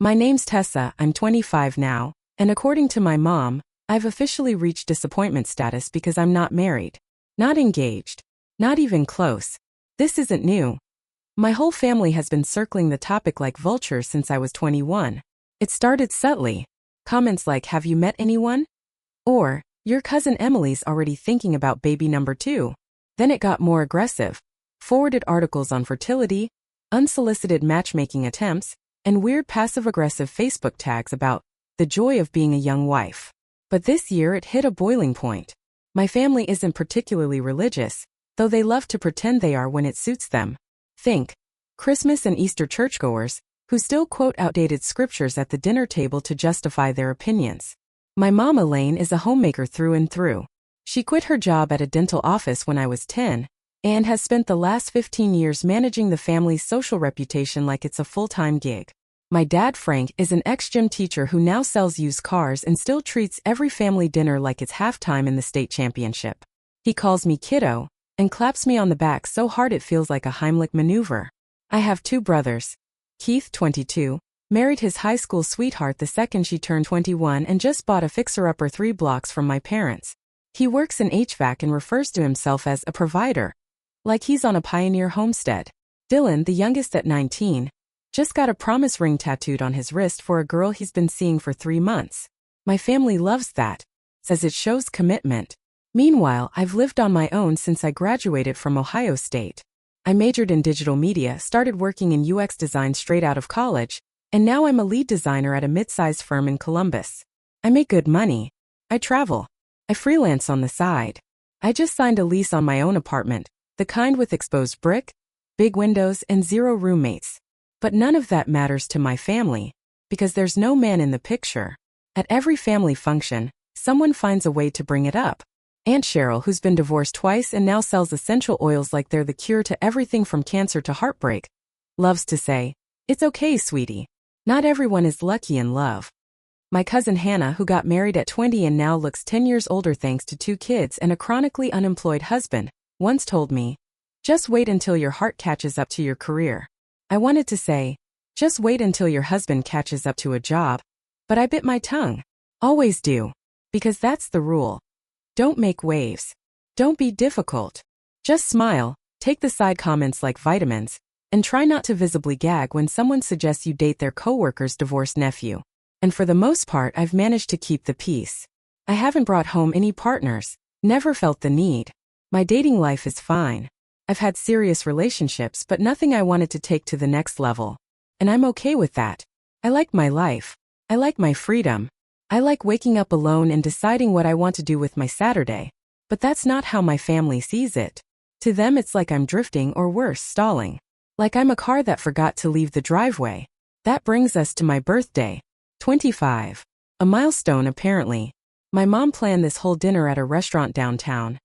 My name's Tessa, I'm 25 now, and according to my mom, I've officially reached disappointment status because I'm not married, not engaged, not even close. This isn't new. My whole family has been circling the topic like vultures since I was 21. It started subtly. Comments like, "Have you met anyone?" Or, "Your cousin Emily's already thinking about baby number 2. Then it got more aggressive. Forwarded articles on fertility, unsolicited matchmaking attempts, and weird passive-aggressive Facebook tags about the joy of being a young wife. But this year it hit a boiling point. My family isn't particularly religious, though they love to pretend they are when it suits them. Think Christmas and Easter churchgoers, who still quote outdated scriptures at the dinner table to justify their opinions. My mom Elaine is a homemaker through and through. She quit her job at a dental office when I was 10, and has spent the last 15 years managing the family's social reputation like it's a full-time gig. My dad Frank is an ex-gym teacher who now sells used cars and still treats every family dinner like it's halftime in the state championship. He calls me kiddo, and claps me on the back so hard it feels like a Heimlich maneuver. I have 2 brothers. Keith, 22, married his high school sweetheart the second she turned 21 and just bought a fixer-upper 3 blocks from my parents. He works in HVAC and refers to himself as a provider, like he's on a pioneer homestead. Dylan, the youngest at 19, just got a promise ring tattooed on his wrist for a girl he's been seeing for 3 months. My family loves that, says it shows commitment. Meanwhile, I've lived on my own since I graduated from Ohio State. I majored in digital media, started working in UX design straight out of college, and now I'm a lead designer at a mid-sized firm in Columbus. I make good money. I travel. I freelance on the side. I just signed a lease on my own apartment, the kind with exposed brick, big windows, and 0 roommates. But none of that matters to my family, because there's no man in the picture. At every family function, someone finds a way to bring it up. Aunt Cheryl, who's been divorced twice and now sells essential oils like they're the cure to everything from cancer to heartbreak, loves to say, "It's okay, sweetie. Not everyone is lucky in love." My cousin Hannah, who got married at 20 and now looks 10 years older thanks to 2 kids and a chronically unemployed husband, once told me, "Just wait until your heart catches up to your career." I wanted to say, "Just wait until your husband catches up to a job," but I bit my tongue. Always do. Because that's the rule. Don't make waves. Don't be difficult. Just smile, take the side comments like vitamins, and try not to visibly gag when someone suggests you date their coworker's divorced nephew. And for the most part, I've managed to keep the peace. I haven't brought home any partners, never felt the need. My dating life is fine. I've had serious relationships, but nothing I wanted to take to the next level. And I'm okay with that. I like my life. I like my freedom. I like waking up alone and deciding what I want to do with my Saturday. But that's not how my family sees it. To them it's like I'm drifting or worse, stalling. Like I'm a car that forgot to leave the driveway. That brings us to my birthday. 25. A milestone apparently. My mom planned this whole dinner at a restaurant downtown.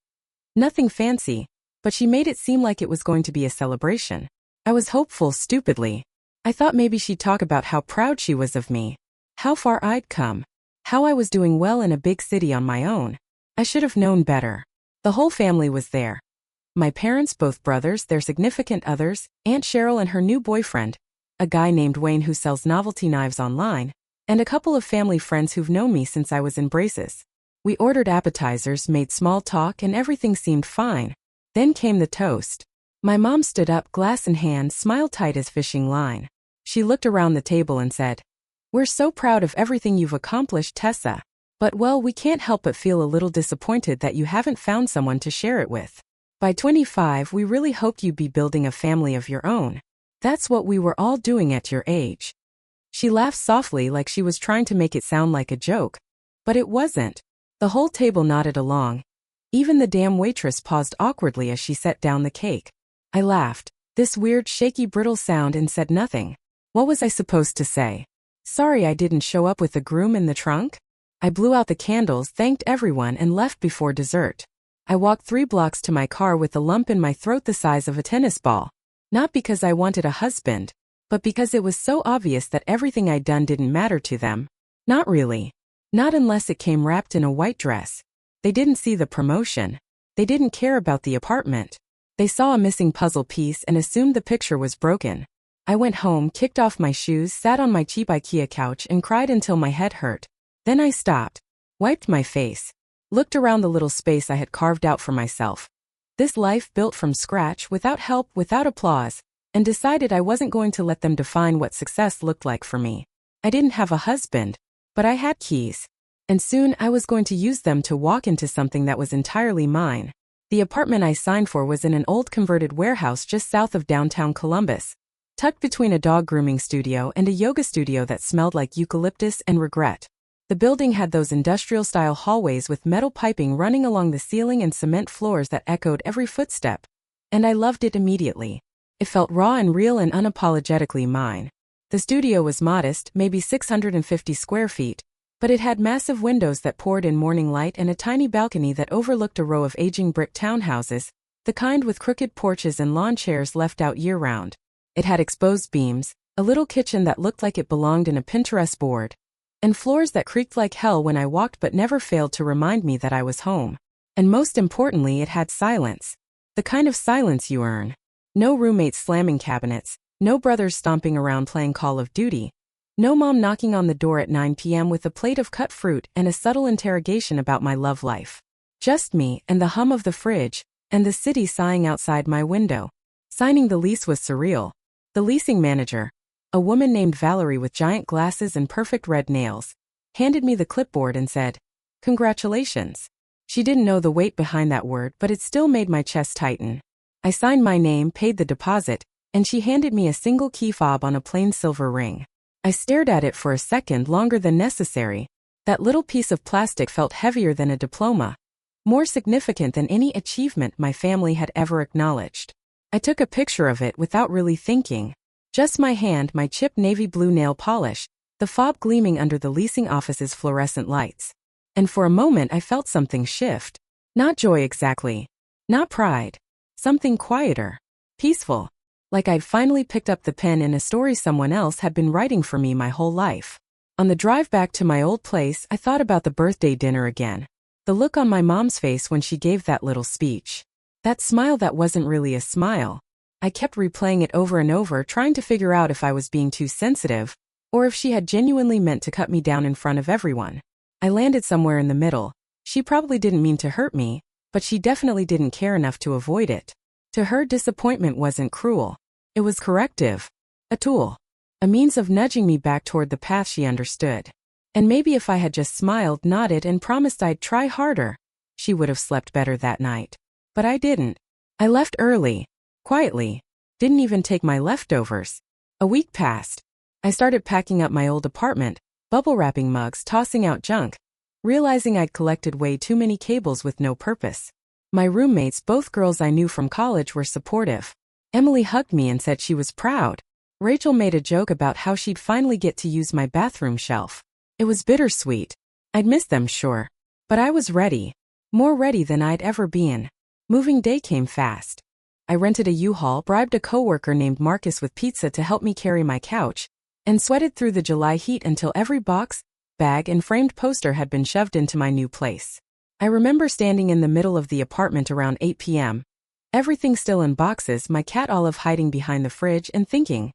Nothing fancy, but she made it seem like it was going to be a celebration. I was hopeful stupidly. I thought maybe she'd talk about how proud she was of me, how far I'd come, how I was doing well in a big city on my own. I should have known better. The whole family was there. My parents, both brothers, their significant others, Aunt Cheryl and her new boyfriend, a guy named Wayne who sells novelty knives online, and a couple of family friends who've known me since I was in braces. We ordered appetizers, made small talk, and everything seemed fine. Then came the toast. My mom stood up, glass in hand, smile tight as fishing line. She looked around the table and said, "We're so proud of everything you've accomplished, Tessa. But well, we can't help but feel a little disappointed that you haven't found someone to share it with. By 25, we really hoped you'd be building a family of your own. That's what we were all doing at your age." She laughed softly like she was trying to make it sound like a joke. But it wasn't. The whole table nodded along. Even the damn waitress paused awkwardly as she set down the cake. I laughed, this weird, shaky, brittle sound, and said nothing. What was I supposed to say? Sorry I didn't show up with the groom in the trunk? I blew out the candles, thanked everyone, and left before dessert. I walked 3 blocks to my car with a lump in my throat the size of a tennis ball. Not because I wanted a husband, but because it was so obvious that everything I'd done didn't matter to them. Not really. Not unless it came wrapped in a white dress. They didn't see the promotion. They didn't care about the apartment. They saw a missing puzzle piece and assumed the picture was broken. I went home, kicked off my shoes, sat on my cheap IKEA couch and cried until my head hurt. Then I stopped, wiped my face, looked around the little space I had carved out for myself. This life built from scratch, without help, without applause, and decided I wasn't going to let them define what success looked like for me. I didn't have a husband, but I had keys. And soon I was going to use them to walk into something that was entirely mine. The apartment I signed for was in an old converted warehouse just south of downtown Columbus, tucked between a dog grooming studio and a yoga studio that smelled like eucalyptus and regret. The building had those industrial-style hallways with metal piping running along the ceiling and cement floors that echoed every footstep. And I loved it immediately. It felt raw and real and unapologetically mine. The studio was modest, maybe 650 square feet, but it had massive windows that poured in morning light and a tiny balcony that overlooked a row of aging brick townhouses, the kind with crooked porches and lawn chairs left out year-round. It had exposed beams, a little kitchen that looked like it belonged in a Pinterest board, and floors that creaked like hell when I walked but never failed to remind me that I was home. And most importantly, it had silence. The kind of silence you earn. No roommates slamming cabinets, no brothers stomping around playing Call of Duty, no mom knocking on the door at 9 p.m. with a plate of cut fruit and a subtle interrogation about my love life. Just me and the hum of the fridge, and the city sighing outside my window. Signing the lease was surreal. The leasing manager, a woman named Valerie with giant glasses and perfect red nails, handed me the clipboard and said, "Congratulations." She didn't know the weight behind that word, but it still made my chest tighten. I signed my name, paid the deposit, and she handed me a single key fob on a plain silver ring. I stared at it for a second, longer than necessary. That little piece of plastic felt heavier than a diploma, more significant than any achievement my family had ever acknowledged. I took a picture of it without really thinking. Just my hand, my chipped navy blue nail polish, the fob gleaming under the leasing office's fluorescent lights. And for a moment I felt something shift. Not joy exactly. Not pride. Something quieter. Peaceful. Like I'd finally picked up the pen in a story someone else had been writing for me my whole life. On the drive back to my old place, I thought about the birthday dinner again. The look on my mom's face when she gave that little speech. That smile that wasn't really a smile. I kept replaying it over and over, trying to figure out if I was being too sensitive, or if she had genuinely meant to cut me down in front of everyone. I landed somewhere in the middle. She probably didn't mean to hurt me, but she definitely didn't care enough to avoid it. To her, disappointment wasn't cruel. It was corrective. A tool. A means of nudging me back toward the path she understood. And maybe if I had just smiled, nodded, and promised I'd try harder, she would have slept better that night. But I didn't. I left early. Quietly. Didn't even take my leftovers. A week passed. I started packing up my old apartment, bubble wrapping mugs, tossing out junk, realizing I'd collected way too many cables with no purpose. My roommates, both girls I knew from college, were supportive. Emily hugged me and said she was proud. Rachel made a joke about how she'd finally get to use my bathroom shelf. It was bittersweet. I'd miss them, sure. But I was ready. More ready than I'd ever been. Moving day came fast. I rented a U-Haul, bribed a coworker named Marcus with pizza to help me carry my couch, and sweated through the July heat until every box, bag, and framed poster had been shoved into my new place. I remember standing in the middle of the apartment around 8 p.m., everything still in boxes, my cat Olive hiding behind the fridge, and thinking,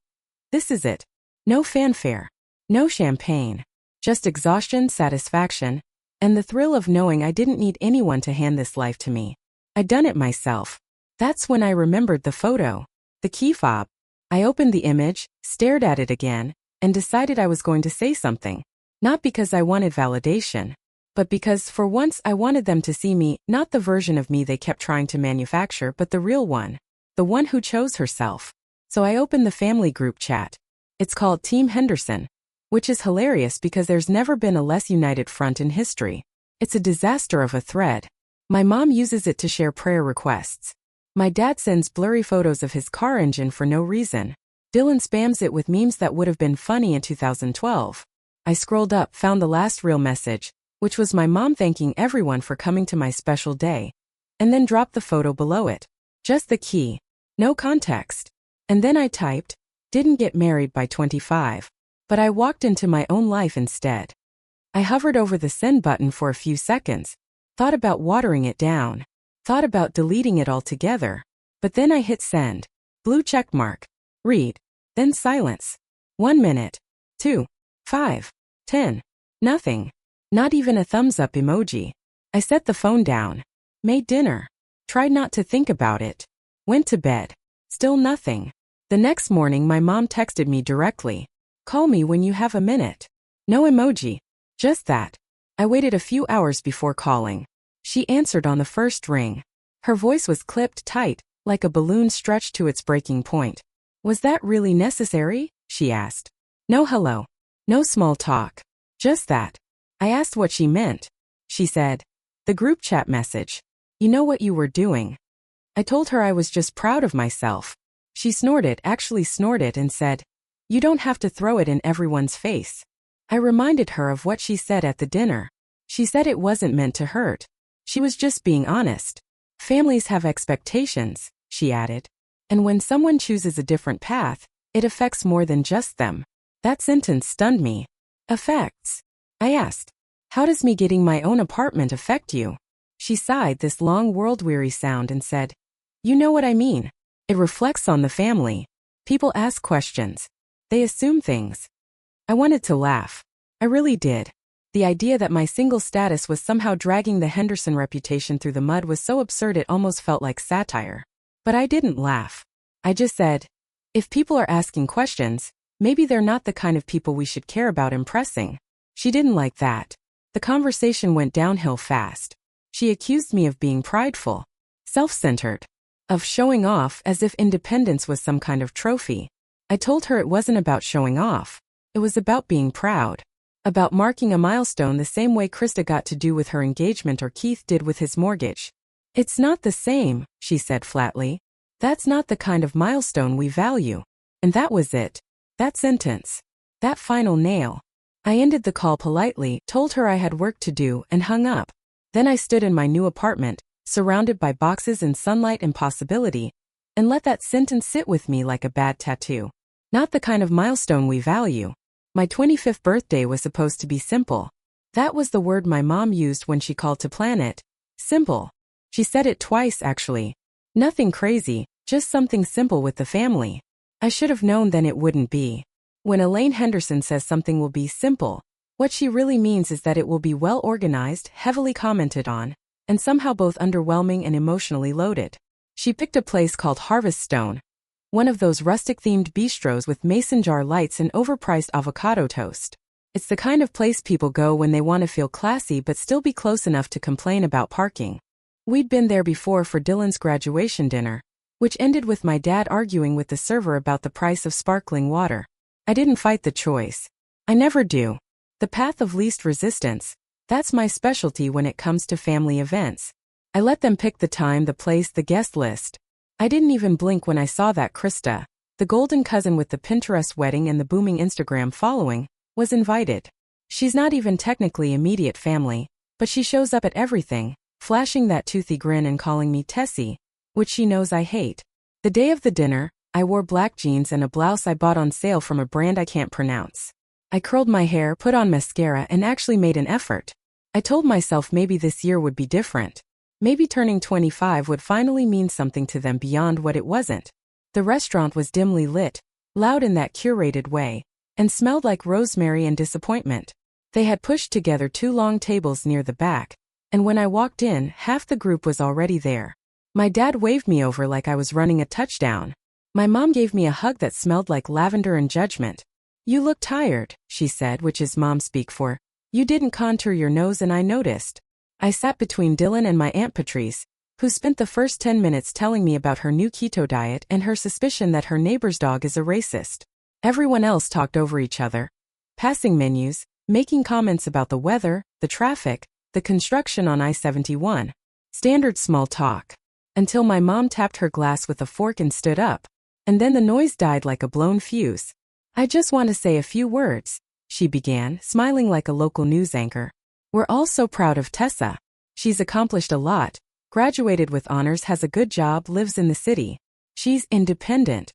this is it. No fanfare. No champagne. Just exhaustion, satisfaction, and the thrill of knowing I didn't need anyone to hand this life to me. I'd done it myself. That's when I remembered the photo. The key fob. I opened the image, stared at it again, and decided I was going to say something. Not because I wanted validation, but because for once I wanted them to see me, not the version of me they kept trying to manufacture, but the real one. The one who chose herself. So I opened the family group chat. It's called Team Henderson, which is hilarious because there's never been a less united front in history. It's a disaster of a thread. My mom uses it to share prayer requests. My dad sends blurry photos of his car engine for no reason. Dylan spams it with memes that would have been funny in 2012. I scrolled up, found the last real message, which was my mom thanking everyone for coming to my special day, and then dropped the photo below it. Just the key. No context. And then I typed, didn't get married by 25, but I walked into my own life instead. I hovered over the send button for a few seconds, thought about watering it down, thought about deleting it altogether, but then I hit send. Blue check mark. Read. Then silence. 1 minute. 2. 5. 10. Nothing. Not even a thumbs up emoji. I set the phone down. Made dinner. Tried not to think about it. Went to bed. Still nothing. The next morning my mom texted me directly. Call me when you have a minute. No emoji. Just that. I waited a few hours before calling. She answered on the first ring. Her voice was clipped tight, like a balloon stretched to its breaking point. Was that really necessary? She asked. No hello. No small talk. Just that. I asked what she meant. She said, the group chat message. You know what you were doing. I told her I was just proud of myself. She snorted, actually snorted, and said, you don't have to throw it in everyone's face. I reminded her of what she said at the dinner. She said it wasn't meant to hurt. She was just being honest. Families have expectations, she added. And when someone chooses a different path, it affects more than just them. That sentence stunned me. Affects? I asked. How does me getting my own apartment affect you? She sighed this long world-weary sound and said, you know what I mean. It reflects on the family. People ask questions. They assume things. I wanted to laugh. I really did. The idea that my single status was somehow dragging the Henderson reputation through the mud was so absurd it almost felt like satire. But I didn't laugh. I just said, if people are asking questions, maybe they're not the kind of people we should care about impressing. She didn't like that. The conversation went downhill fast. She accused me of being prideful, self-centered, of showing off as if independence was some kind of trophy. I told her it wasn't about showing off. It was about being proud. About marking a milestone the same way Krista got to do with her engagement or Keith did with his mortgage. It's not the same, she said flatly. That's not the kind of milestone we value. And that was it. That sentence. That final nail. I ended the call politely, told her I had work to do, and hung up. Then I stood in my new apartment, surrounded by boxes and sunlight and possibility, and let that sentence sit with me like a bad tattoo. Not the kind of milestone we value. My 25th birthday was supposed to be simple. That was the word my mom used when she called to plan it. Simple. She said it twice, actually. Nothing crazy, just something simple with the family. I should have known then it wouldn't be. When Elaine Henderson says something will be simple, what she really means is that it will be well organized, heavily commented on, and somehow both underwhelming and emotionally loaded. She picked a place called Harvest Stone. One of those rustic-themed bistros with mason jar lights and overpriced avocado toast. It's the kind of place people go when they want to feel classy but still be close enough to complain about parking. We'd been there before for Dylan's graduation dinner, which ended with my dad arguing with the server about the price of sparkling water. I didn't fight the choice. I never do. The path of least resistance. That's my specialty when it comes to family events. I let them pick the time, the place, the guest list. I didn't even blink when I saw that Krista, the golden cousin with the Pinterest wedding and the booming Instagram following, was invited. She's not even technically immediate family, but she shows up at everything, flashing that toothy grin and calling me Tessie, which she knows I hate. The day of the dinner, I wore black jeans and a blouse I bought on sale from a brand I can't pronounce. I curled my hair, put on mascara, and actually made an effort. I told myself maybe this year would be different. Maybe turning 25 would finally mean something to them beyond what it wasn't. The restaurant was dimly lit, loud in that curated way, and smelled like rosemary and disappointment. They had pushed together 2 long tables near the back, and when I walked in, half the group was already there. My dad waved me over like I was running a touchdown. My mom gave me a hug that smelled like lavender and judgment. You look tired, she said, which is mom speak for, you didn't contour your nose and I noticed. I sat between Dylan and my Aunt Patrice, who spent the first 10 minutes telling me about her new keto diet and her suspicion that her neighbor's dog is a racist. Everyone else talked over each other, passing menus, making comments about the weather, the traffic, the construction on I-71. Standard small talk. Until my mom tapped her glass with a fork and stood up. And then the noise died like a blown fuse. I just want to say a few words, she began, smiling like a local news anchor. We're all so proud of Tessa. She's accomplished a lot, graduated with honors, has a good job, lives in the city. She's independent.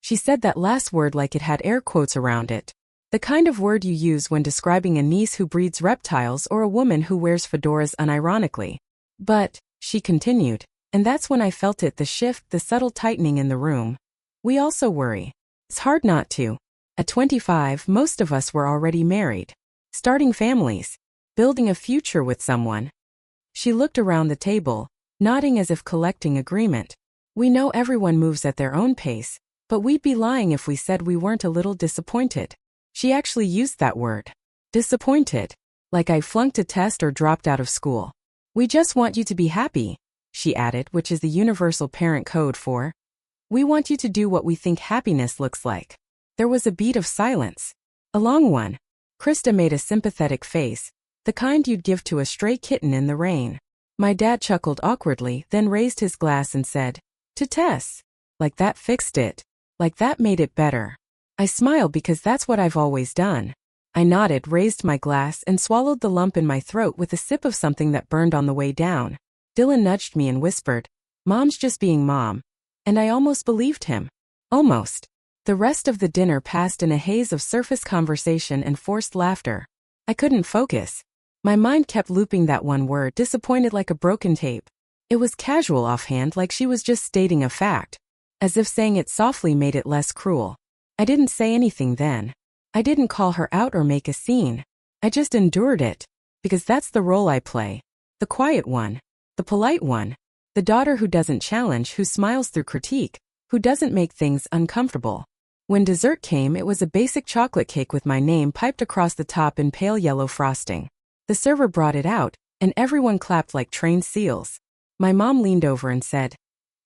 She said that last word like it had air quotes around it. The kind of word you use when describing a niece who breeds reptiles or a woman who wears fedoras unironically. But, she continued, and that's when I felt it, the shift, the subtle tightening in the room. We also worry. It's hard not to. At 25, most of us were already married, starting families, building a future with someone. She looked around the table, nodding as if collecting agreement. We know everyone moves at their own pace, but we'd be lying if we said we weren't a little disappointed. She actually used that word. Disappointed. Like I flunked a test or dropped out of school. We just want you to be happy, she added, which is the universal parent code for, we want you to do what we think happiness looks like. There was a beat of silence. A long one. Krista made a sympathetic face, the kind you'd give to a stray kitten in the rain. My dad chuckled awkwardly, then raised his glass and said, "To Tess. Like that fixed it. Like that made it better." I smiled because that's what I've always done. I nodded, raised my glass, and swallowed the lump in my throat with a sip of something that burned on the way down. Dylan nudged me and whispered, "Mom's just being mom." And I almost believed him. Almost. The rest of the dinner passed in a haze of surface conversation and forced laughter. I couldn't focus. My mind kept looping that one word, disappointed, like a broken tape. It was casual offhand, like she was just stating a fact. As if saying it softly made it less cruel. I didn't say anything then. I didn't call her out or make a scene. I just endured it. Because that's the role I play. The quiet one. The polite one. The daughter who doesn't challenge, who smiles through critique, who doesn't make things uncomfortable. When dessert came, it was a basic chocolate cake with my name piped across the top in pale yellow frosting. The server brought it out, and everyone clapped like trained seals. My mom leaned over and said,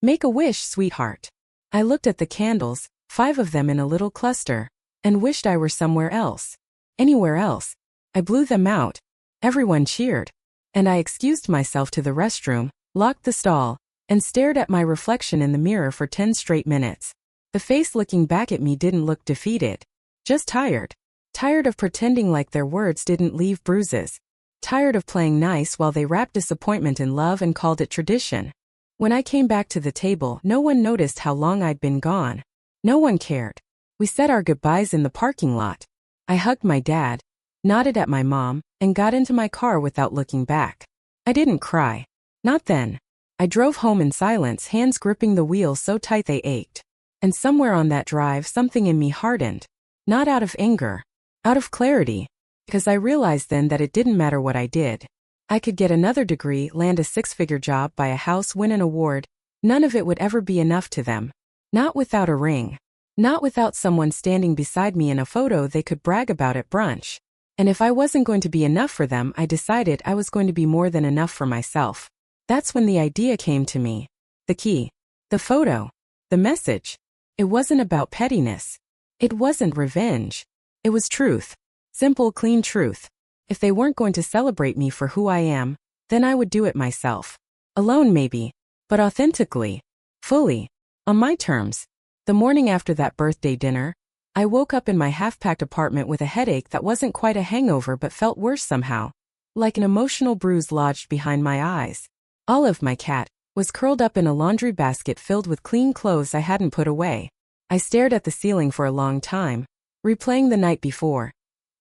"Make a wish, sweetheart." I looked at the candles, 5 of them in a little cluster, and wished I were somewhere else. Anywhere else. I blew them out. Everyone cheered. And I excused myself to the restroom, locked the stall, and stared at my reflection in the mirror for 10 straight minutes. The face looking back at me didn't look defeated. Just tired. Tired of pretending like their words didn't leave bruises. Tired of playing nice while they wrapped disappointment in love and called it tradition. When I came back to the table, no one noticed how long I'd been gone. No one cared. We said our goodbyes in the parking lot. I hugged my dad, nodded at my mom, and got into my car without looking back. I didn't cry. Not then. I drove home in silence, hands gripping the wheel so tight they ached. And somewhere on that drive, something in me hardened. Not out of anger. Out of clarity. Because I realized then that it didn't matter what I did. I could get another degree, land a 6-figure job, buy a house, win an award. None of it would ever be enough to them. Not without a ring. Not without someone standing beside me in a photo they could brag about at brunch. And if I wasn't going to be enough for them, I decided I was going to be more than enough for myself. That's when the idea came to me. The key. The photo. The message. It wasn't about pettiness. It wasn't revenge. It was truth. Simple, clean truth. If they weren't going to celebrate me for who I am, then I would do it myself. Alone maybe, but authentically. Fully. On my terms. The morning after that birthday dinner, I woke up in my half-packed apartment with a headache that wasn't quite a hangover but felt worse somehow. Like an emotional bruise lodged behind my eyes. Olive, my cat, was curled up in a laundry basket filled with clean clothes I hadn't put away. I stared at the ceiling for a long time, replaying the night before.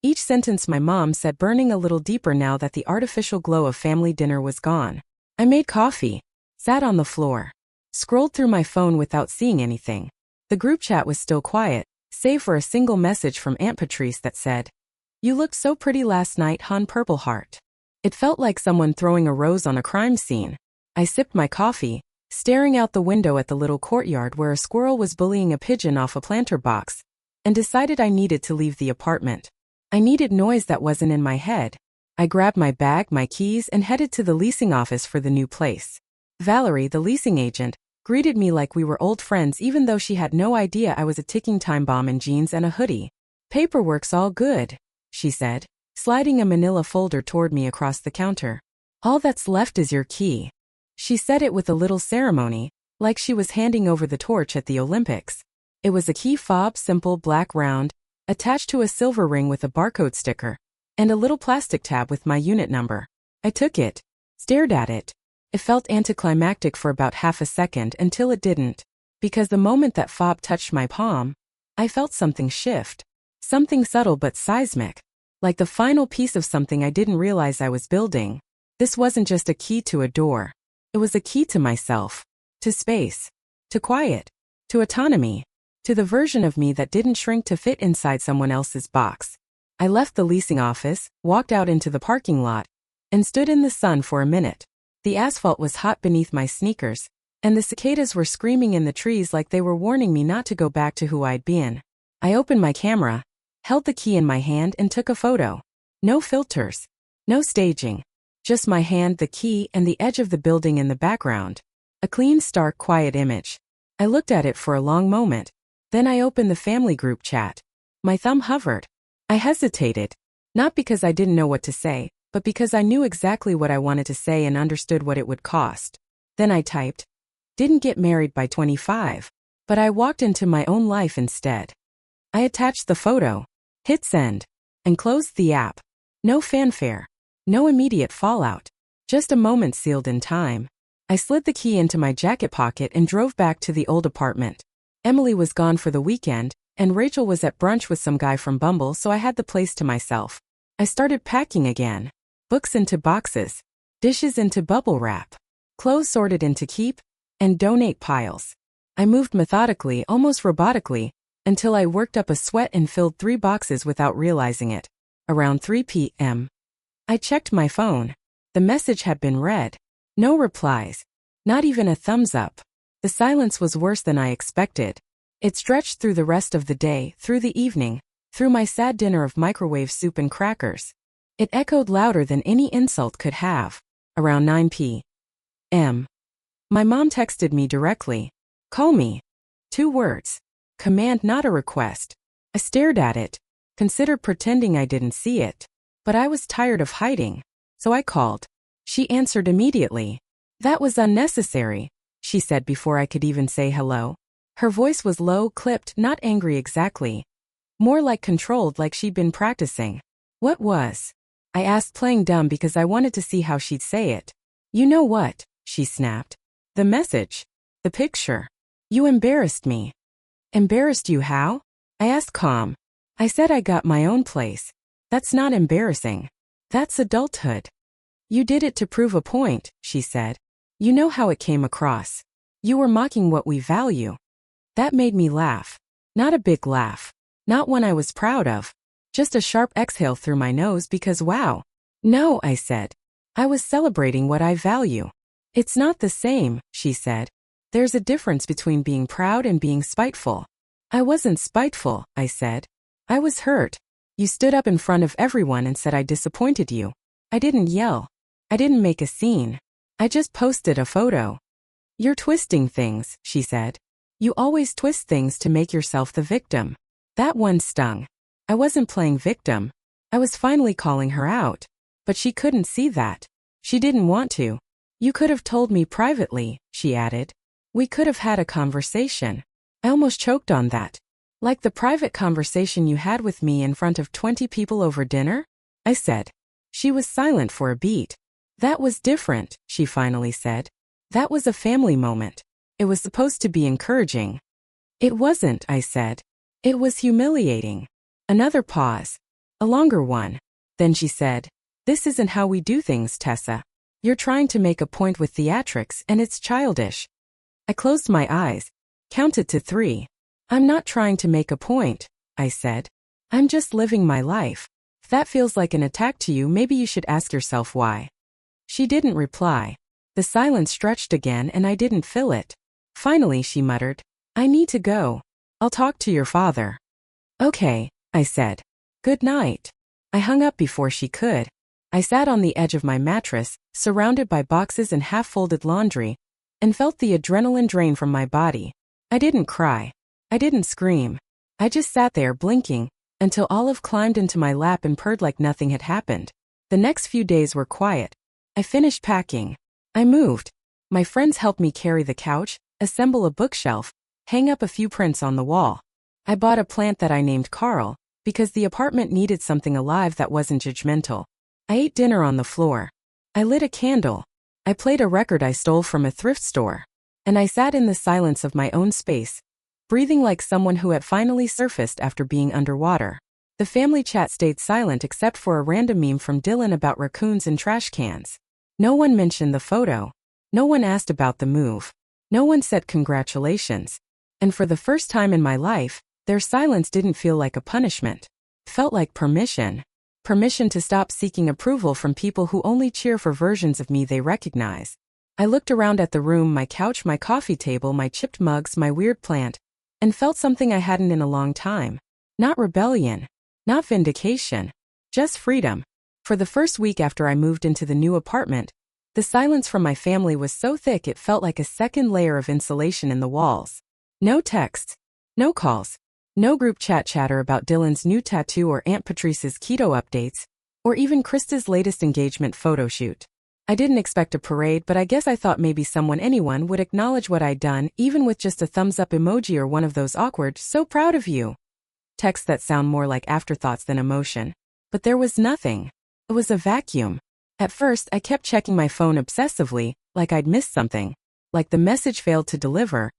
Each sentence my mom said burning a little deeper now that the artificial glow of family dinner was gone. I made coffee, sat on the floor, scrolled through my phone without seeing anything. The group chat was still quiet, save for a single message from Aunt Patrice that said, "You looked so pretty last night, hon, Purple Heart." It felt like someone throwing a rose on a crime scene. I sipped my coffee, staring out the window at the little courtyard where a squirrel was bullying a pigeon off a planter box, and decided I needed to leave the apartment. I needed noise that wasn't in my head. I grabbed my bag, my keys, and headed to the leasing office for the new place. Valerie, the leasing agent, greeted me like we were old friends even though she had no idea I was a ticking time bomb in jeans and a hoodie. "Paperwork's all good," she said, sliding a manila folder toward me across the counter. "All that's left is your key." She said it with a little ceremony, like she was handing over the torch at the Olympics. It was a key fob, simple, black, round, attached to a silver ring with a barcode sticker, and a little plastic tab with my unit number. I took it, stared at it. It felt anticlimactic for about half a second until it didn't, because the moment that fob touched my palm, I felt something shift. Something subtle but seismic. Like the final piece of something I didn't realize I was building. This wasn't just a key to a door. It was a key to myself. To space. To quiet. To autonomy. to the version of me that didn't shrink to fit inside someone else's box. I left the leasing office, walked out into the parking lot, and stood in the sun for a minute. The asphalt was hot beneath my sneakers, and the cicadas were screaming in the trees like they were warning me not to go back to who I'd been. I opened my camera, held the key in my hand, and took a photo. No filters. No staging. Just my hand, the key, and the edge of the building in the background. A clean, stark, quiet image. I looked at it for a long moment. Then I opened the family group chat. My thumb hovered. I hesitated. Not because I didn't know what to say, but because I knew exactly what I wanted to say and understood what it would cost. Then I typed, "Didn't get married by 25, but I walked into my own life instead." I attached the photo, hit send, and closed the app. No fanfare. No immediate fallout. Just a moment sealed in time. I slid the key into my jacket pocket and drove back to the old apartment. Emily was gone for the weekend, and Rachel was at brunch with some guy from Bumble, so I had the place to myself. I started packing again. Books into boxes. Dishes into bubble wrap. Clothes sorted into keep and donate piles. I moved methodically, almost robotically, until I worked up a sweat and filled 3 boxes without realizing it. Around 3 p.m. I checked my phone. The message had been read. No replies. Not even a thumbs up. The silence was worse than I expected. It stretched through the rest of the day, through the evening, through my sad dinner of microwave soup and crackers. It echoed louder than any insult could have. Around 9 p.m. My mom texted me directly. "Call me." 2 words. Command, not a request. I stared at it. Considered pretending I didn't see it. But I was tired of hiding. So I called. She answered immediately. "That was unnecessary," she said before I could even say hello. Her voice was low, clipped, not angry exactly. More like controlled, like she'd been practicing. "What was?" I asked, playing dumb because I wanted to see how she'd say it. "You know what?" she snapped. "The message. The picture. You embarrassed me." "Embarrassed you how?" I asked, calm. "I said I got my own place. That's not embarrassing. That's adulthood." "You did it to prove a point," she said. "You know how it came across. You were mocking what we value." That made me laugh. Not a big laugh. Not one I was proud of. Just a sharp exhale through my nose because wow. "No," I said. "I was celebrating what I value." "It's not the same," she said. "There's a difference between being proud and being spiteful." "I wasn't spiteful," I said. "I was hurt. You stood up in front of everyone and said I disappointed you. I didn't yell. I didn't make a scene. I just posted a photo." "You're twisting things," she said. "You always twist things to make yourself the victim." That one stung. I wasn't playing victim. I was finally calling her out. But she couldn't see that. She didn't want to. "You could have told me privately," she added. "We could have had a conversation." I almost choked on that. "Like the private conversation you had with me in front of 20 people over dinner?" I said. She was silent for a beat. "That was different," she finally said. "That was a family moment. It was supposed to be encouraging." "It wasn't," I said. "It was humiliating." Another pause. A longer one. Then she said, "This isn't how we do things, Tessa. You're trying to make a point with theatrics and it's childish." I closed my eyes. Counted to 3. "I'm not trying to make a point," I said. "I'm just living my life. If that feels like an attack to you, maybe you should ask yourself why." She didn't reply. The silence stretched again and I didn't fill it. Finally she muttered, "I need to go. I'll talk to your father." "Okay," I said. "Good night." I hung up before she could. I sat on the edge of my mattress, surrounded by boxes and half-folded laundry, and felt the adrenaline drain from my body. I didn't cry. I didn't scream. I just sat there blinking, until Olive climbed into my lap and purred like nothing had happened. The next few days were quiet. I finished packing. I moved. My friends helped me carry the couch, assemble a bookshelf, hang up a few prints on the wall. I bought a plant that I named Carl, because the apartment needed something alive that wasn't judgmental. I ate dinner on the floor. I lit a candle. I played a record I stole from a thrift store. And I sat in the silence of my own space, breathing like someone who had finally surfaced after being underwater. The family chat stayed silent except for a random meme from Dylan about raccoons and trash cans. No one mentioned the photo. No one asked about the move. No one said congratulations. And for the first time in my life, their silence didn't feel like a punishment. It felt like permission. Permission to stop seeking approval from people who only cheer for versions of me they recognize. I looked around at the room, my couch, my coffee table, my chipped mugs, my weird plant, and felt something I hadn't in a long time. Not rebellion. Not vindication. Just freedom. For the first week after I moved into the new apartment, the silence from my family was so thick it felt like a second layer of insulation in the walls. No texts. No calls. No group chat chatter about Dylan's new tattoo or Aunt Patrice's keto updates, or even Krista's latest engagement photo shoot. I didn't expect a parade, but I guess I thought maybe anyone would acknowledge what I'd done, even with just a thumbs up emoji or one of those awkward, "so proud of you" texts that sound more like afterthoughts than emotion. But there was nothing. It was a vacuum. At first, I kept checking my phone obsessively, like I'd missed something, like the message failed to deliver,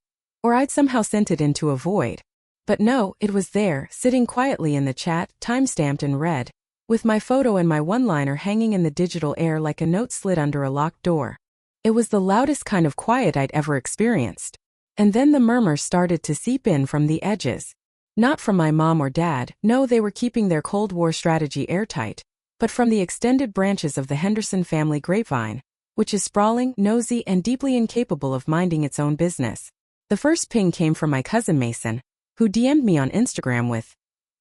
or I'd somehow sent it into a void. But no, it was there, sitting quietly in the chat, time-stamped and read, with my photo and my one-liner hanging in the digital air like a note slid under a locked door. It was the loudest kind of quiet I'd ever experienced. And then the murmurs started to seep in from the edges. Not from my mom or dad, no, they were keeping their Cold War strategy airtight, but from the extended branches of the Henderson family grapevine, which is sprawling, nosy, and deeply incapable of minding its own business. The first ping came from my cousin Mason, who DM'd me on Instagram with,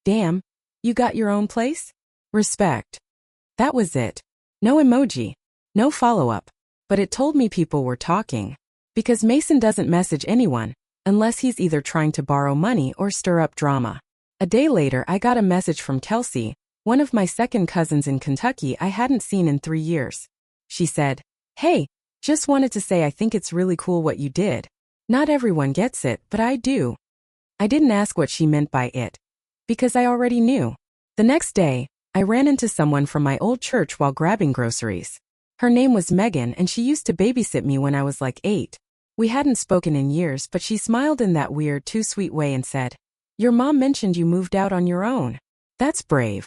"Damn, you got your own place? Respect." That was it. No emoji. No follow-up. But it told me people were talking. Because Mason doesn't message anyone, unless he's either trying to borrow money or stir up drama. A day later, I got a message from Kelsey, one of my second cousins in Kentucky I hadn't seen in 3 years. She said, "Hey, just wanted to say I think it's really cool what you did. Not everyone gets it, but I do." I didn't ask what she meant by it, because I already knew. The next day, I ran into someone from my old church while grabbing groceries. Her name was Megan, and she used to babysit me when I was like 8. We hadn't spoken in years, but she smiled in that weird, too sweet way and said, "Your mom mentioned you moved out on your own. That's brave."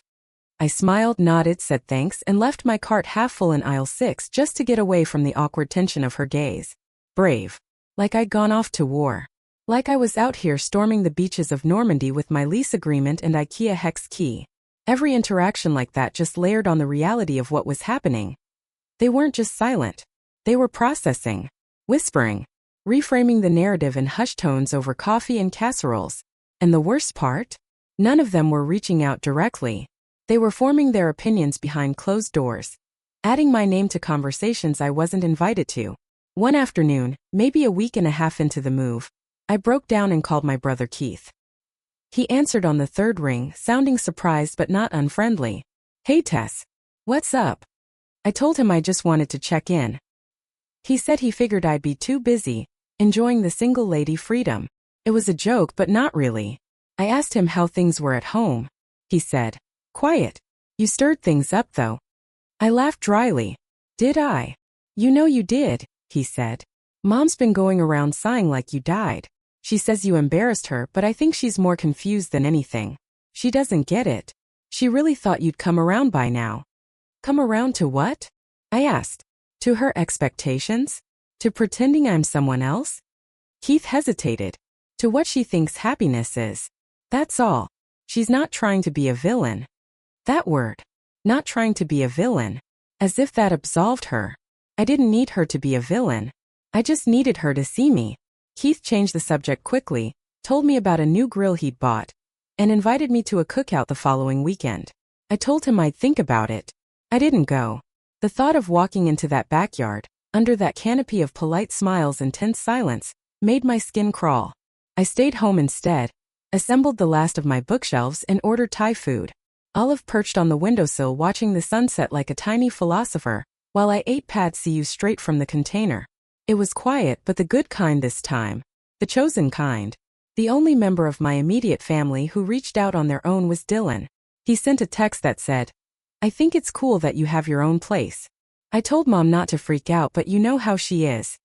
I smiled, nodded, said thanks, and left my cart half full in aisle 6 just to get away from the awkward tension of her gaze. Brave. Like I'd gone off to war. Like I was out here storming the beaches of Normandy with my lease agreement and IKEA hex key. Every interaction like that just layered on the reality of what was happening. They weren't just silent. They were processing, whispering, reframing the narrative in hushed tones over coffee and casseroles. And the worst part? None of them were reaching out directly. They were forming their opinions behind closed doors, adding my name to conversations I wasn't invited to. One afternoon, maybe a week and a half into the move, I broke down and called my brother Keith. He answered on the third ring, sounding surprised but not unfriendly. "Hey Tess. What's up?" I told him I just wanted to check in. He said he figured I'd be too busy, enjoying the single lady freedom. It was a joke, but not really. I asked him how things were at home. He said, "Quiet. You stirred things up though." I laughed dryly. "Did I?" "You know you did," he said. "Mom's been going around sighing like you died. She says you embarrassed her, but I think she's more confused than anything. She doesn't get it. She really thought you'd come around by now." "Come around to what?" I asked. "To her expectations? To pretending I'm someone else?" Keith hesitated. "To what she thinks happiness is. That's all. She's not trying to be a villain." That word. Not trying to be a villain. As if that absolved her. I didn't need her to be a villain. I just needed her to see me. Keith changed the subject quickly, told me about a new grill he'd bought, and invited me to a cookout the following weekend. I told him I'd think about it. I didn't go. The thought of walking into that backyard, under that canopy of polite smiles and tense silence, made my skin crawl. I stayed home instead, assembled the last of my bookshelves and ordered Thai food. Olive perched on the windowsill watching the sunset like a tiny philosopher, while I ate pad see ew straight from the container. It was quiet, but the good kind this time. The chosen kind. The only member of my immediate family who reached out on their own was Dylan. He sent a text that said, "I think it's cool that you have your own place." I told Mom not to freak out, but you know how she is.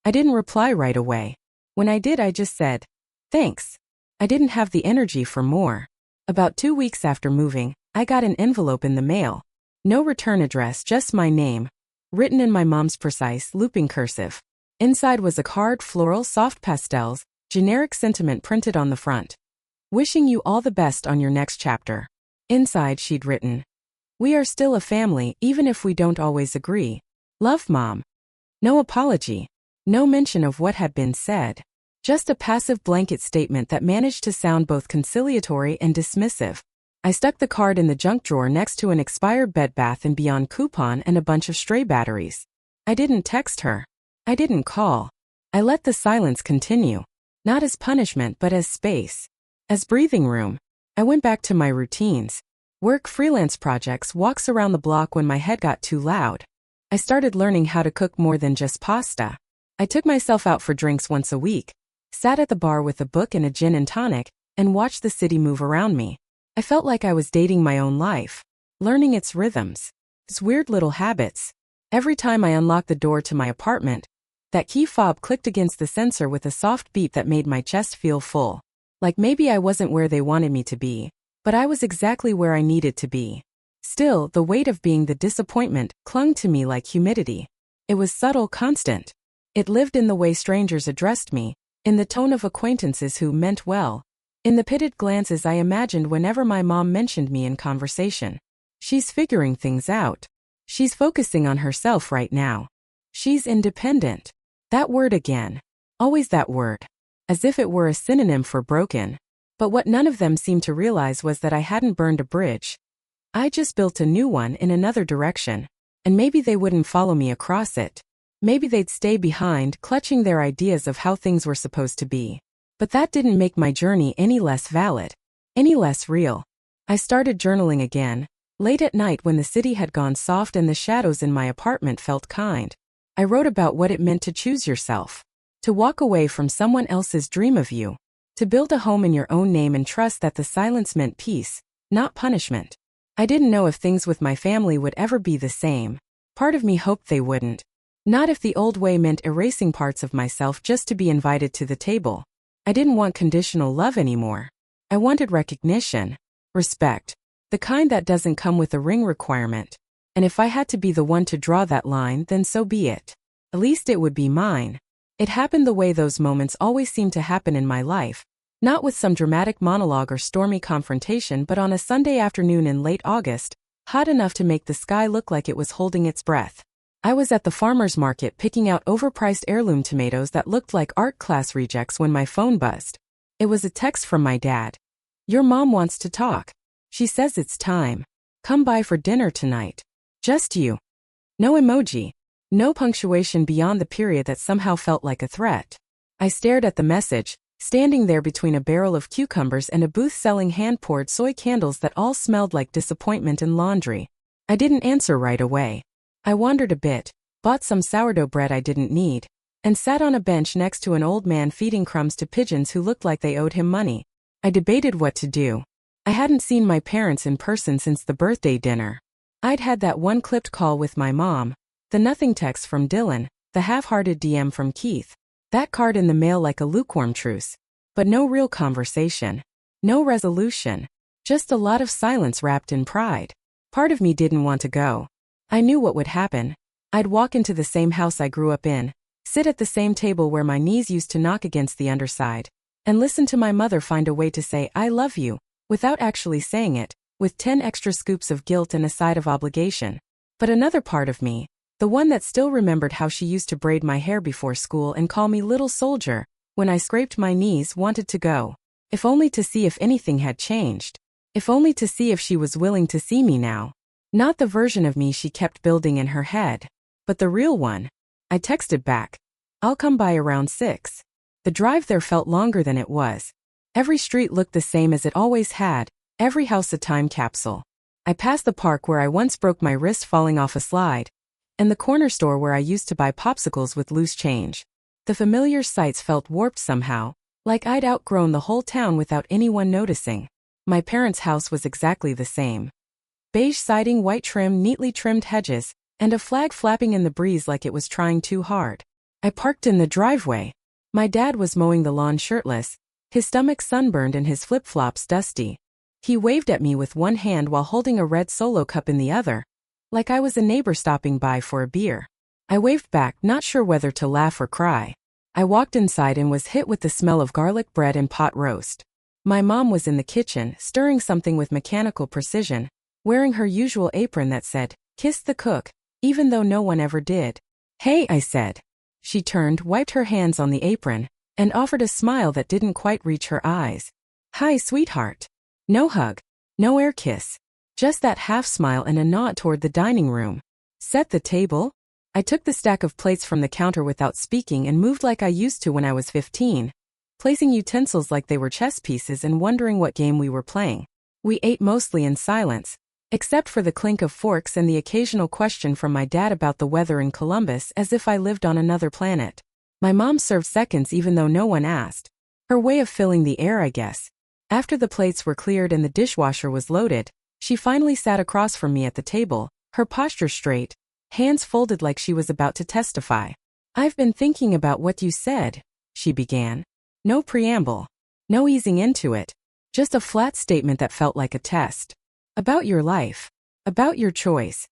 I didn't reply right away. When I did, I just said, "Thanks." I didn't have the energy for more. About 2 weeks after moving, I got an envelope in the mail. No return address, just my name, written in my mom's precise, looping cursive. Inside was a card, floral, soft pastels, Generic sentiment printed on the front. Wishing you all the best on your next chapter. Inside she'd written, "We are still a family even if we don't always agree. Love, Mom." No apology. No mention of what had been said. Just a passive blanket statement that managed to sound both conciliatory and dismissive. I stuck the card in the junk drawer next to an expired Bed Bath & Beyond coupon and a bunch of stray batteries. I didn't text her. I didn't call. I let the silence continue. Not as punishment but as space. As breathing room. I went back to my routines. Work, freelance projects, walks around the block when my head got too loud. I started learning how to cook more than just pasta. I took myself out for drinks once a week, sat at the bar with a book and a gin and tonic, and watched the city move around me. I felt like I was dating my own life, learning its rhythms, its weird little habits. Every time I unlocked the door to my apartment, that key fob clicked against the sensor with a soft beat that made my chest feel full. Like maybe I wasn't where they wanted me to be, but I was exactly where I needed to be. Still, the weight of being the disappointment clung to me like humidity. It was subtle, constant. It lived in the way strangers addressed me, in the tone of acquaintances who meant well, in the pitted glances I imagined whenever my mom mentioned me in conversation. She's figuring things out. She's focusing on herself right now. She's independent. That word again. Always that word. As if it were a synonym for broken. But what none of them seemed to realize was that I hadn't burned a bridge. I just built a new one in another direction. And maybe they wouldn't follow me across it. Maybe they'd stay behind, clutching their ideas of how things were supposed to be. But that didn't make my journey any less valid, any less real. I started journaling again, late at night when the city had gone soft and the shadows in my apartment felt kind. I wrote about what it meant to choose yourself, to walk away from someone else's dream of you, to build a home in your own name and trust that the silence meant peace, not punishment. I didn't know if things with my family would ever be the same. Part of me hoped they wouldn't. Not if the old way meant erasing parts of myself just to be invited to the table. I didn't want conditional love anymore. I wanted recognition, respect, the kind that doesn't come with a ring requirement. And if I had to be the one to draw that line, then so be it. At least it would be mine. It happened the way those moments always seem to happen in my life. Not with some dramatic monologue or stormy confrontation, but on a Sunday afternoon in late August, hot enough to make the sky look like it was holding its breath. I was at the farmer's market picking out overpriced heirloom tomatoes that looked like art class rejects when my phone buzzed. It was a text from my dad. "Your mom wants to talk. She says it's time. Come by for dinner tonight. Just you." No emoji. No punctuation beyond the period that somehow felt like a threat. I stared at the message, standing there between a barrel of cucumbers and a booth selling hand-poured soy candles that all smelled like disappointment and laundry. I didn't answer right away. I wandered a bit, bought some sourdough bread I didn't need, and sat on a bench next to an old man feeding crumbs to pigeons who looked like they owed him money. I debated what to do. I hadn't seen my parents in person since the birthday dinner. I'd had that one clipped call with my mom, the nothing text from Dylan, the half-hearted DM from Keith, that card in the mail like a lukewarm truce. But no real conversation. No resolution. Just a lot of silence wrapped in pride. Part of me didn't want to go. I knew what would happen. I'd walk into the same house I grew up in, sit at the same table where my knees used to knock against the underside, and listen to my mother find a way to say "I love you," without actually saying it, with 10 extra scoops of guilt and a side of obligation. But another part of me, the one that still remembered how she used to braid my hair before school and call me little soldier, when I scraped my knees, wanted to go. If only to see if anything had changed. If only to see if she was willing to see me now. Not the version of me she kept building in her head, but the real one. I texted back, "I'll come by around 6. The drive there felt longer than it was. Every street looked the same as it always had, every house a time capsule. I passed the park where I once broke my wrist falling off a slide, and the corner store where I used to buy popsicles with loose change. The familiar sights felt warped somehow, like I'd outgrown the whole town without anyone noticing. My parents' house was exactly the same. Beige siding, white trim, neatly trimmed hedges, and a flag flapping in the breeze like it was trying too hard. I parked in the driveway. My dad was mowing the lawn shirtless, his stomach sunburned and his flip-flops dusty. He waved at me with one hand while holding a red Solo cup in the other, like I was a neighbor stopping by for a beer. I waved back, not sure whether to laugh or cry. I walked inside and was hit with the smell of garlic bread and pot roast. My mom was in the kitchen, stirring something with mechanical precision, wearing her usual apron that said, "Kiss the cook," even though no one ever did. "Hey," I said. She turned, wiped her hands on the apron, and offered a smile that didn't quite reach her eyes. "Hi, sweetheart." No hug. No air kiss. Just that half smile and a nod toward the dining room. "Set the table?" I took the stack of plates from the counter without speaking and moved like I used to when I was 15, placing utensils like they were chess pieces and wondering what game we were playing. We ate mostly in silence, except for the clink of forks and the occasional question from my dad about the weather in Columbus, as if I lived on another planet. My mom served seconds even though no one asked. Her way of filling the air, I guess. After the plates were cleared and the dishwasher was loaded, she finally sat across from me at the table, her posture straight, hands folded like she was about to testify. "I've been thinking about what you said," she began. No preamble. No easing into it. Just a flat statement that felt like a test. "About your life. About your choice."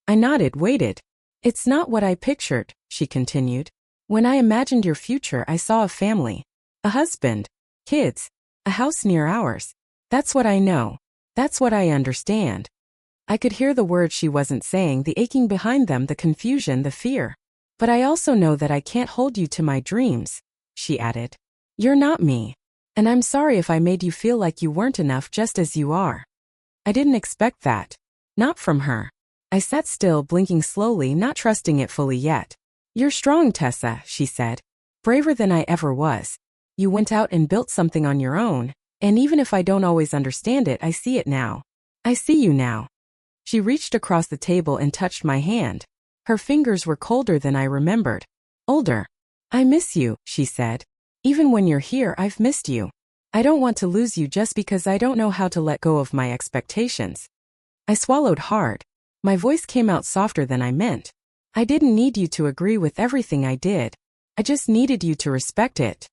I nodded, waited. "It's not what I pictured," she continued. "When I imagined your future, I saw a family. A husband. Kids. A house near ours. That's what I know. That's what I understand." I could hear the words she wasn't saying, the aching behind them, the confusion, the fear. "But I also know that I can't hold you to my dreams," she added. "You're not me. And I'm sorry if I made you feel like you weren't enough just as you are." I didn't expect that. Not from her. I sat still, blinking slowly, not trusting it fully yet. "You're strong, Tessa," she said. "Braver than I ever was. You went out and built something on your own, and even if I don't always understand it, I see it now. I see you now." She reached across the table and touched my hand. Her fingers were colder than I remembered. "Older. I miss you," she said. "Even when you're here, I've missed you. I don't want to lose you just because I don't know how to let go of my expectations." I swallowed hard. My voice came out softer than I meant. "I didn't need you to agree with everything I did. I just needed you to respect it."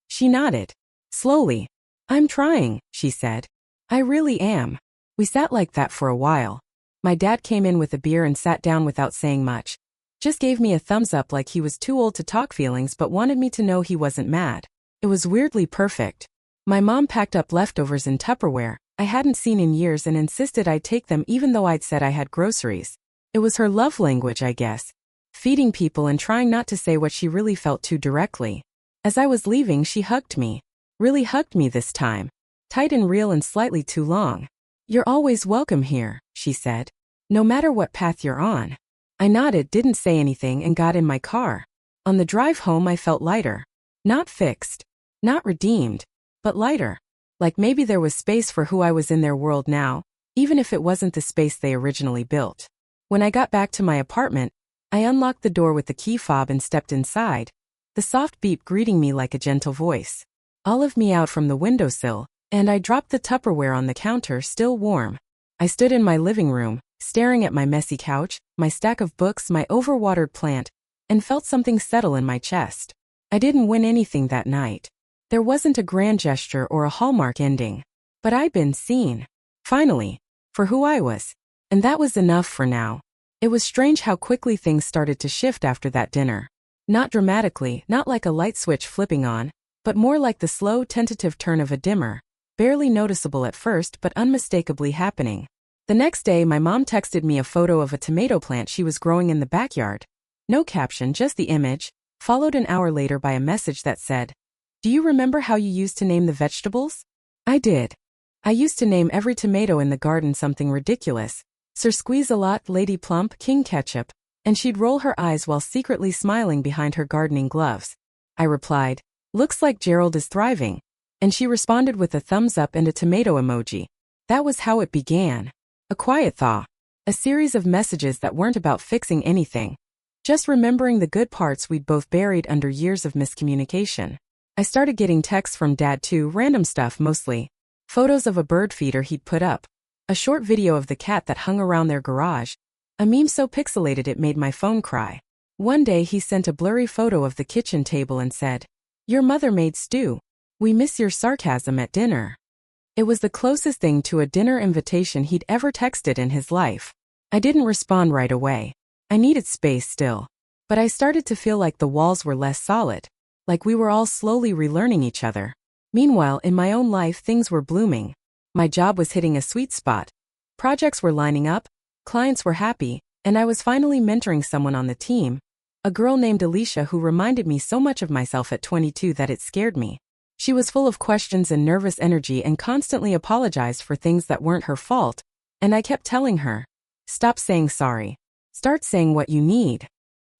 She nodded. Slowly. "I'm trying," she said. "I really am." We sat like that for a while. My dad came in with a beer and sat down without saying much. Just gave me a thumbs up like he was too old to talk feelings but wanted me to know he wasn't mad. It was weirdly perfect. My mom packed up leftovers in Tupperware I hadn't seen in years and insisted I take them even though I'd said I had groceries. It was her love language, I guess. Feeding people and trying not to say what she really felt too directly. As I was leaving, she hugged me. Really hugged me this time. Tight and real and slightly too long. "You're always welcome here," she said. "No matter what path you're on." I nodded, didn't say anything, and got in my car. On the drive home, I felt lighter. Not fixed. Not redeemed. But lighter. Like maybe there was space for who I was in their world now, even if it wasn't the space they originally built. When I got back to my apartment, I unlocked the door with the key fob and stepped inside. The soft beep greeting me like a gentle voice. Olive me out from the windowsill, and I dropped the Tupperware on the counter, still warm. I stood in my living room, staring at my messy couch, my stack of books, my overwatered plant, and felt something settle in my chest. I didn't win anything that night. There wasn't a grand gesture or a hallmark ending. But I'd been seen. Finally. For who I was. And that was enough for now. It was strange how quickly things started to shift after that dinner. Not dramatically, not like a light switch flipping on, but more like the slow, tentative turn of a dimmer, barely noticeable at first but unmistakably happening. The next day, my mom texted me a photo of a tomato plant she was growing in the backyard. No caption, just the image, followed an hour later by a message that said, "Do you remember how you used to name the vegetables?" I did. I used to name every tomato in the garden something ridiculous. Sir Squeeze-a-Lot, Lady Plump, King Ketchup, and she'd roll her eyes while secretly smiling behind her gardening gloves. I replied, "Looks like Gerald is thriving." And she responded with a thumbs up and a tomato emoji. That was how it began. A quiet thaw. A series of messages that weren't about fixing anything. Just remembering the good parts we'd both buried under years of miscommunication. I started getting texts from Dad too, random stuff mostly. Photos of a bird feeder he'd put up. A short video of the cat that hung around their garage. A meme so pixelated it made my phone cry. One day he sent a blurry photo of the kitchen table and said, "Your mother made stew. We miss your sarcasm at dinner." It was the closest thing to a dinner invitation he'd ever texted in his life. I didn't respond right away. I needed space still. But I started to feel like the walls were less solid. like we were all slowly relearning each other. Meanwhile, in my own life, things were blooming. My job was hitting a sweet spot. Projects were lining up, clients were happy, and I was finally mentoring someone on the team, a girl named Alicia who reminded me so much of myself at 22 that it scared me. She was full of questions and nervous energy and constantly apologized for things that weren't her fault, and I kept telling her, "Stop saying sorry. Start saying what you need."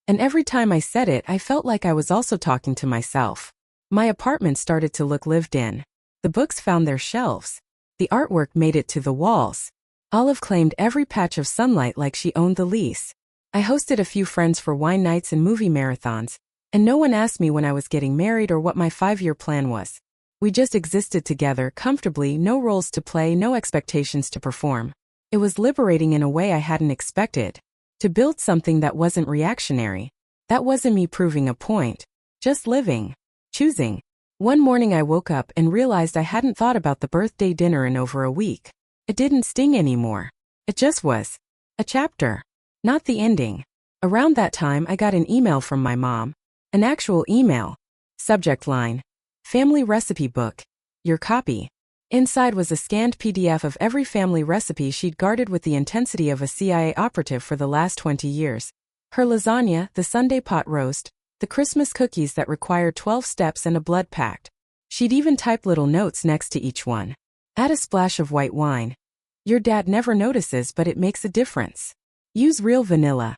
And every time I said it, I felt like I was also talking to myself. My apartment started to look lived in. The books found their shelves. The artwork made it to the walls. Olive claimed every patch of sunlight like she owned the lease. I hosted a few friends for wine nights and movie marathons, and no one asked me when I was getting married or what my 5-year plan was. We just existed together comfortably, no roles to play, no expectations to perform. It was liberating in a way I hadn't expected. To build something that wasn't reactionary. That wasn't me proving a point. Just living. Choosing. One morning I woke up and realized I hadn't thought about the birthday dinner in over a week. It didn't sting anymore. It just was. A chapter. Not the ending. Around that time I got an email from my mom. An actual email. Subject line. Family recipe book. Your copy. Inside was a scanned PDF of every family recipe she'd guarded with the intensity of a CIA operative for the last 20 years. Her lasagna, the Sunday pot roast, the Christmas cookies that required 12 steps and a blood pact. She'd even typed little notes next to each one. Add a splash of white wine. Your dad never notices, but it makes a difference. Use real vanilla.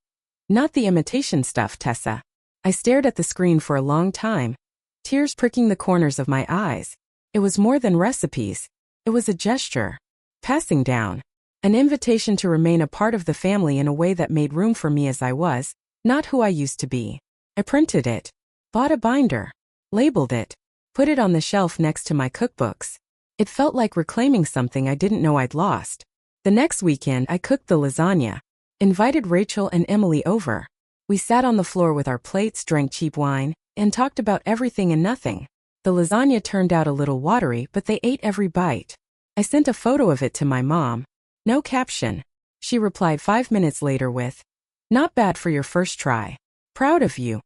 Not the imitation stuff, Tessa. I stared at the screen for a long time, tears pricking the corners of my eyes. It was more than recipes. It was a gesture. Passing down. An invitation to remain a part of the family in a way that made room for me as I was, not who I used to be. I printed it. Bought a binder. Labeled it. Put it on the shelf next to my cookbooks. It felt like reclaiming something I didn't know I'd lost. The next weekend I cooked the lasagna. Invited Rachel and Emily over. We sat on the floor with our plates, drank cheap wine, and talked about everything and nothing. The lasagna turned out a little watery, but they ate every bite. I sent a photo of it to my mom. No caption. She replied 5 minutes later with, "Not bad for your first try. Proud of you."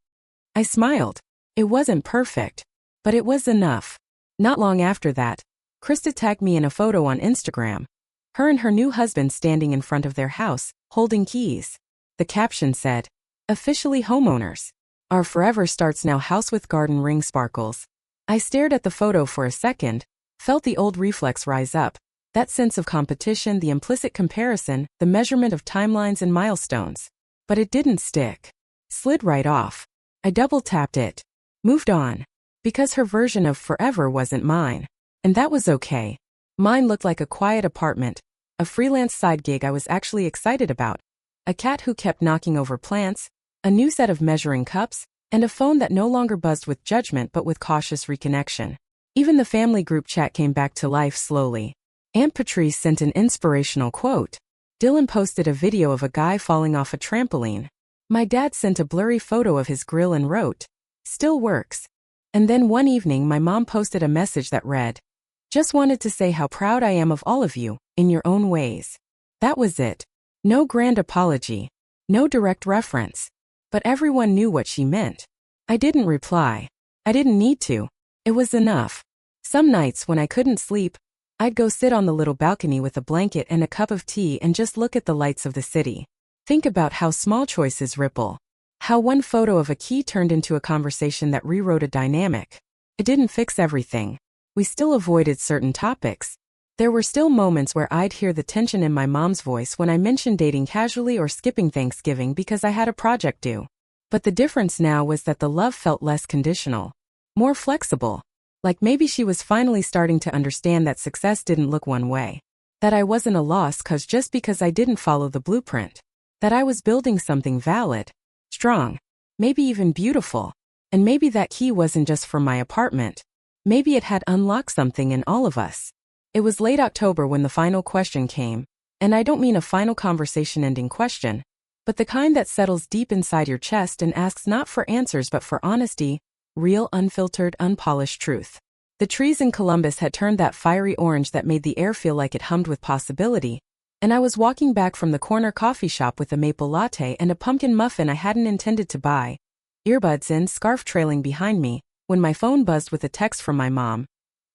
I smiled. It wasn't perfect, but it was enough. Not long after that, Krista tagged me in a photo on Instagram. Her and her new husband standing in front of their house, holding keys. The caption said, "Officially homeowners. Our forever starts now, house with garden ring sparkles." I stared at the photo for a second, felt the old reflex rise up, that sense of competition, the implicit comparison, the measurement of timelines and milestones. But it didn't stick. Slid right off. I double-tapped it. Moved on. Because her version of forever wasn't mine. And that was okay. Mine looked like a quiet apartment, a freelance side gig I was actually excited about, a cat who kept knocking over plants, a new set of measuring cups, and a phone that no longer buzzed with judgment but with cautious reconnection. Even the family group chat came back to life slowly. Aunt Patrice sent an inspirational quote. Dylan posted a video of a guy falling off a trampoline. My dad sent a blurry photo of his grill and wrote, "Still works." And then one evening my mom posted a message that read, "Just wanted to say how proud I am of all of you, in your own ways." That was it. No grand apology. No direct reference. But everyone knew what she meant. I didn't reply. I didn't need to. It was enough. Some nights when I couldn't sleep, I'd go sit on the little balcony with a blanket and a cup of tea and just look at the lights of the city. Think about how small choices ripple. How one photo of a key turned into a conversation that rewrote a dynamic. It didn't fix everything. We still avoided certain topics. There were still moments where I'd hear the tension in my mom's voice when I mentioned dating casually or skipping Thanksgiving because I had a project due. But the difference now was that the love felt less conditional. More flexible. Like maybe she was finally starting to understand that success didn't look one way. That I wasn't a loss just because I didn't follow the blueprint. That I was building something valid, strong, maybe even beautiful. And maybe that key wasn't just for my apartment. Maybe it had unlocked something in all of us. It was late October when the final question came, and I don't mean a final conversation-ending question, but the kind that settles deep inside your chest and asks not for answers but for honesty, real, unfiltered, unpolished truth. The trees in Columbus had turned that fiery orange that made the air feel like it hummed with possibility, and I was walking back from the corner coffee shop with a maple latte and a pumpkin muffin I hadn't intended to buy, earbuds in, scarf trailing behind me, when my phone buzzed with a text from my mom.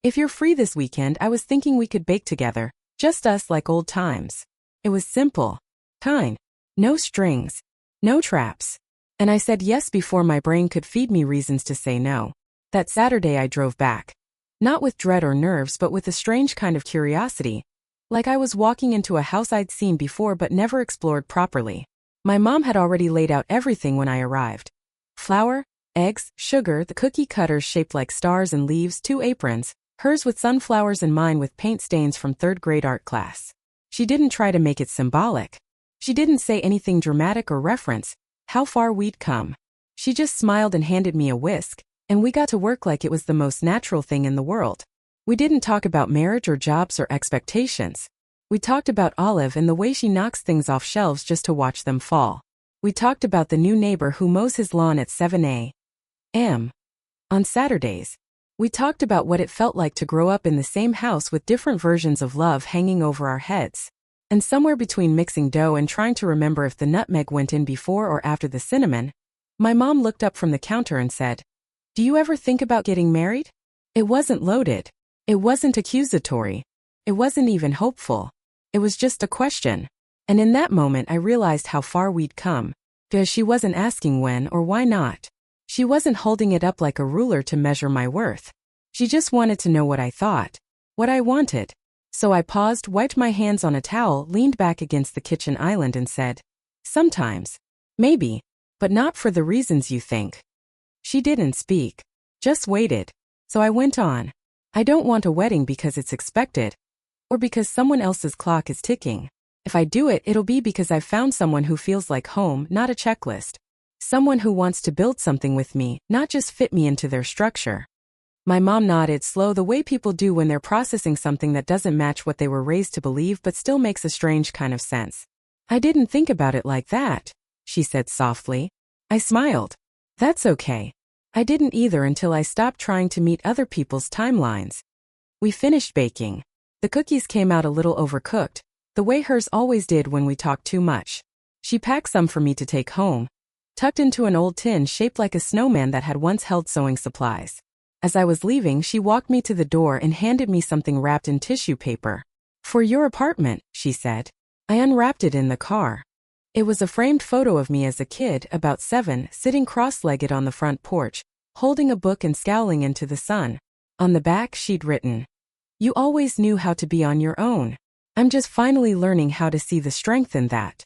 If you're free this weekend, I was thinking we could bake together, just us like old times. It was simple, kind, no strings, no traps. And I said yes before my brain could feed me reasons to say no. That Saturday I drove back. Not with dread or nerves, but with a strange kind of curiosity. Like I was walking into a house I'd seen before but never explored properly. My mom had already laid out everything when I arrived. Flour, eggs, sugar, the cookie cutters shaped like stars and leaves, 2 aprons, hers with sunflowers and mine with paint stains from 3rd grade art class. She didn't try to make it symbolic. She didn't say anything dramatic or reference how far we'd come. She just smiled and handed me a whisk, and we got to work like it was the most natural thing in the world. We didn't talk about marriage or jobs or expectations. We talked about Olive and the way she knocks things off shelves just to watch them fall. We talked about the new neighbor who mows his lawn at 7 a.m. on Saturdays. We talked about what it felt like to grow up in the same house with different versions of love hanging over our heads. And somewhere between mixing dough and trying to remember if the nutmeg went in before or after the cinnamon, my mom looked up from the counter and said, "Do you ever think about getting married?" It wasn't loaded. It wasn't accusatory. It wasn't even hopeful. It was just a question. And in that moment I realized how far we'd come. Because she wasn't asking when or why not. She wasn't holding it up like a ruler to measure my worth. She just wanted to know what I thought, what I wanted. So I paused, wiped my hands on a towel, leaned back against the kitchen island and said, "Sometimes. Maybe. But not for the reasons you think." She didn't speak. Just waited. So I went on. "I don't want a wedding because it's expected. Or because someone else's clock is ticking. If I do it, it'll be because I've found someone who feels like home, not a checklist. Someone who wants to build something with me, not just fit me into their structure." My mom nodded, slow, the way people do when they're processing something that doesn't match what they were raised to believe but still makes a strange kind of sense. "I didn't think about it like that," she said softly. I smiled. "That's okay. I didn't either until I stopped trying to meet other people's timelines." We finished baking. The cookies came out a little overcooked, the way hers always did when we talked too much. She packed some for me to take home, tucked into an old tin shaped like a snowman that had once held sewing supplies. As I was leaving, she walked me to the door and handed me something wrapped in tissue paper. "For your apartment," she said. I unwrapped it in the car. It was a framed photo of me as a kid, about 7, sitting cross-legged on the front porch, holding a book and scowling into the sun. On the back, she'd written, "You always knew how to be on your own. I'm just finally learning how to see the strength in that."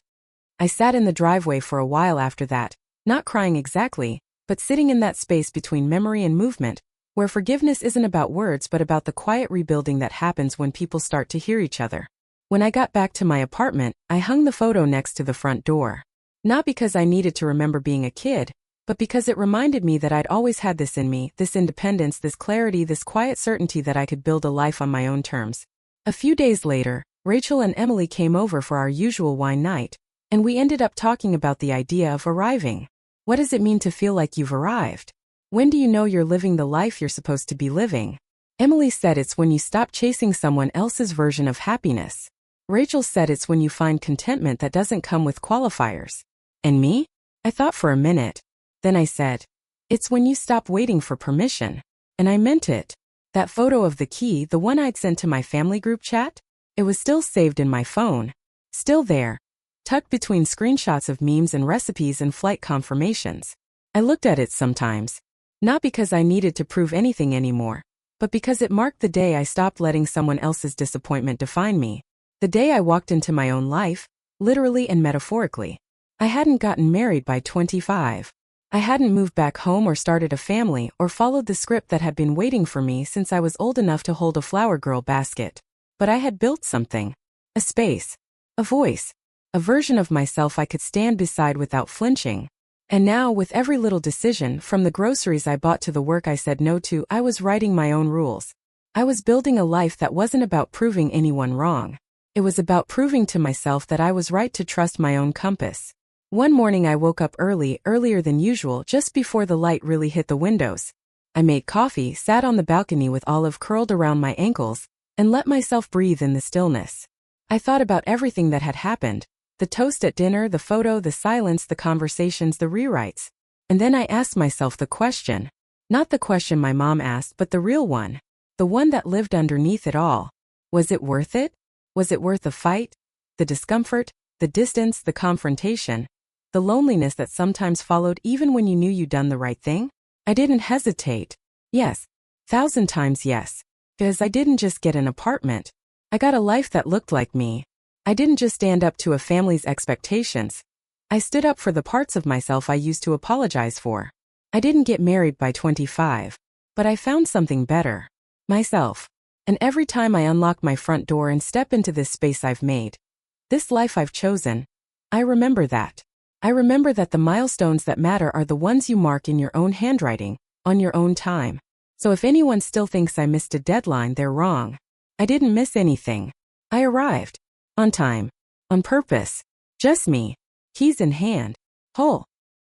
I sat in the driveway for a while after that, not crying exactly, but sitting in that space between memory and movement, where forgiveness isn't about words but about the quiet rebuilding that happens when people start to hear each other. When I got back to my apartment, I hung the photo next to the front door. Not because I needed to remember being a kid, but because it reminded me that I'd always had this in me, this independence, this clarity, this quiet certainty that I could build a life on my own terms. A few days later, Rachel and Emily came over for our usual wine night, and we ended up talking about the idea of arriving. What does it mean to feel like you've arrived? When do you know you're living the life you're supposed to be living? Emily said it's when you stop chasing someone else's version of happiness. Rachel said it's when you find contentment that doesn't come with qualifiers. And me? I thought for a minute. Then I said, it's when you stop waiting for permission. And I meant it. That photo of the key, the one I'd sent to my family group chat, it was still saved in my phone. Still there. Tucked between screenshots of memes and recipes and flight confirmations. I looked at it sometimes. Not because I needed to prove anything anymore, but because it marked the day I stopped letting someone else's disappointment define me. The day I walked into my own life, literally and metaphorically. I hadn't gotten married by 25. I hadn't moved back home or started a family or followed the script that had been waiting for me since I was old enough to hold a flower girl basket. But I had built something. A space. A voice. A version of myself I could stand beside without flinching. And now, with every little decision, from the groceries I bought to the work I said no to, I was writing my own rules. I was building a life that wasn't about proving anyone wrong. It was about proving to myself that I was right to trust my own compass. One morning I woke up early, earlier than usual, just before the light really hit the windows. I made coffee, sat on the balcony with Olive curled around my ankles, and let myself breathe in the stillness. I thought about everything that had happened. The toast at dinner, the photo, the silence, the conversations, the rewrites. And then I asked myself the question, Not the question my mom asked, but the real one. The one that lived underneath it all. Was it worth it? Was it worth the fight? The discomfort, the distance, the confrontation, the loneliness that sometimes followed even when you knew you'd done the right thing? I didn't hesitate. Yes. 1,000 times yes. Because I didn't just get an apartment. I got a life that looked like me. I didn't just stand up to a family's expectations. I stood up for the parts of myself I used to apologize for. I didn't get married by 25. But I found something better. Myself. And every time I unlock my front door and step into this space I've made, this life I've chosen, I remember that. I remember that the milestones that matter are the ones you mark in your own handwriting, on your own time. So if anyone still thinks I missed a deadline, they're wrong. I didn't miss anything. I arrived. On time. On purpose. Just me. Keys in hand. Whole.